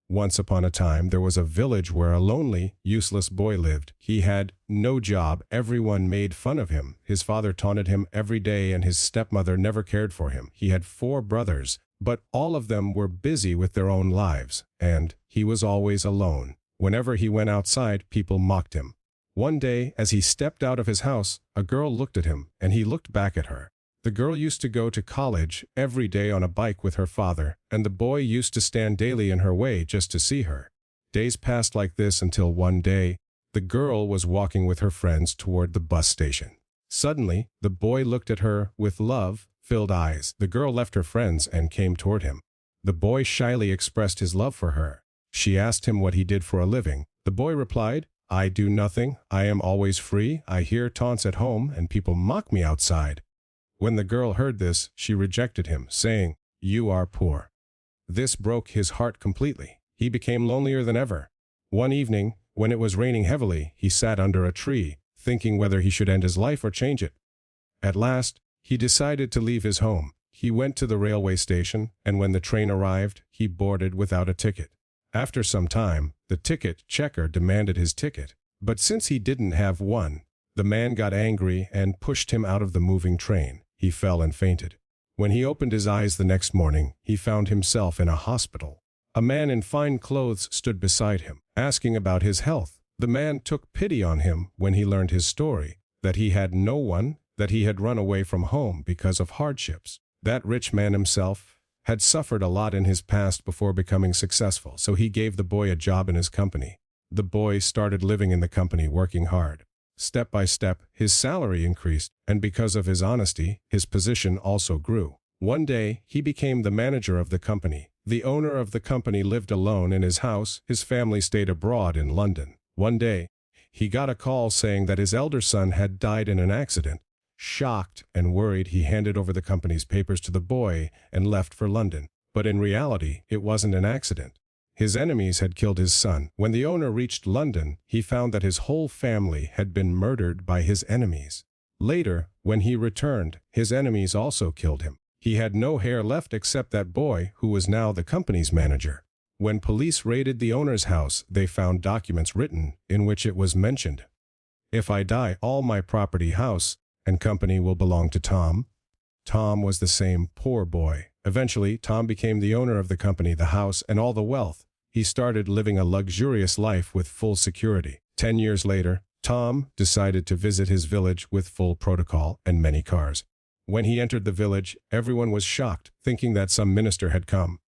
Once upon a time, there was a village where a lonely, useless boy lived. He had no job, everyone made fun of him. His father taunted him every day and his stepmother never cared for him. He had 4 brothers, but all of them were busy with their own lives, and he was always alone. Whenever he went outside, people mocked him. One day, as he stepped out of his house, a girl looked at him, and he looked back at her. The girl used to go to college every day on a bike with her father, and the boy used to stand daily in her way just to see her. Days passed like this until one day, the girl was walking with her friends toward the bus station. Suddenly, the boy looked at her with love-filled eyes. The girl left her friends and came toward him. The boy shyly expressed his love for her. She asked him what he did for a living. The boy replied, "I do nothing. I am always free. I hear taunts at home, and people mock me outside." When the girl heard this, she rejected him, saying, "You are poor." This broke his heart completely. He became lonelier than ever. One evening, when it was raining heavily, he sat under a tree, thinking whether he should end his life or change it. At last, he decided to leave his home. He went to the railway station, and when the train arrived, he boarded without a ticket. After some time, the ticket checker demanded his ticket, but since he didn't have one, the man got angry and pushed him out of the moving train. He fell and fainted. When he opened his eyes the next morning, he found himself in a hospital. A man in fine clothes stood beside him, asking about his health. The man took pity on him when he learned his story, that he had no one, that he had run away from home because of hardships. That rich man himself had suffered a lot in his past before becoming successful, so he gave the boy a job in his company. The boy started living in the company, working hard. Step by step, his salary increased, and because of his honesty, his position also grew. One day, he became the manager of the company. The owner of the company lived alone in his house. His family stayed abroad in London. One day, he got a call saying that his elder son had died in an accident. Shocked and worried, he handed over the company's papers to the boy and left for London. But in reality, it wasn't an accident. His enemies had killed his son. When the owner reached London, he found that his whole family had been murdered by his enemies. Later, when he returned, his enemies also killed him. He had no hair left except that boy, who was now the company's manager. When police raided the owner's house, they found documents written in which it was mentioned, "If I die, all my property, house, and company will belong to Tom." Tom was the same poor boy. Eventually, Tom became the owner of the company, the house, and all the wealth. He started living a luxurious life with full security. 10 years later, Tom decided to visit his village with full protocol and many cars. When he entered the village, everyone was shocked, thinking that some minister had come.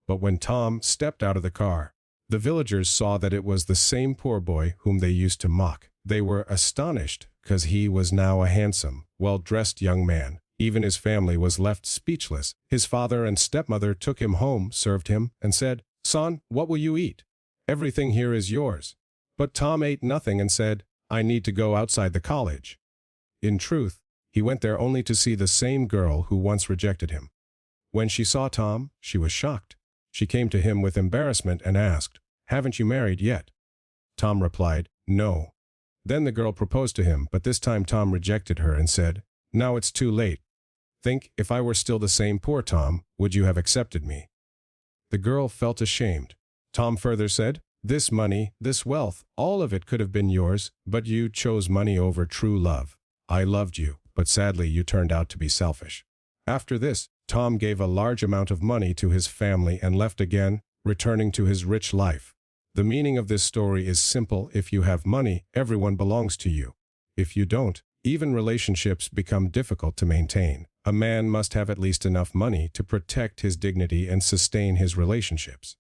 But when Tom stepped out of the car, the villagers saw that it was the same poor boy whom they used to mock. They were astonished, because he was now a handsome, well-dressed young man. Even his family was left speechless. His father and stepmother took him home, served him, and said, "Son, what will you eat? Everything here is yours." But Tom ate nothing and said, "I need to go outside the college." In truth, he went there only to see the same girl who once rejected him. When she saw Tom, she was shocked. She came to him with embarrassment and asked, "Haven't you married yet?" Tom replied, "No." Then the girl proposed to him, but this time Tom rejected her and said, "Now it's too late. Think, if I were still the same poor Tom, would you have accepted me?" The girl felt ashamed. Tom further said, "This money, this wealth, all of it could have been yours, but you chose money over true love. I loved you, but sadly you turned out to be selfish." After this, Tom gave a large amount of money to his family and left again, returning to his rich life. The meaning of this story is simple. If you have money, everyone belongs to you. If you don't, even relationships become difficult to maintain. A man must have at least enough money to protect his dignity and sustain his relationships.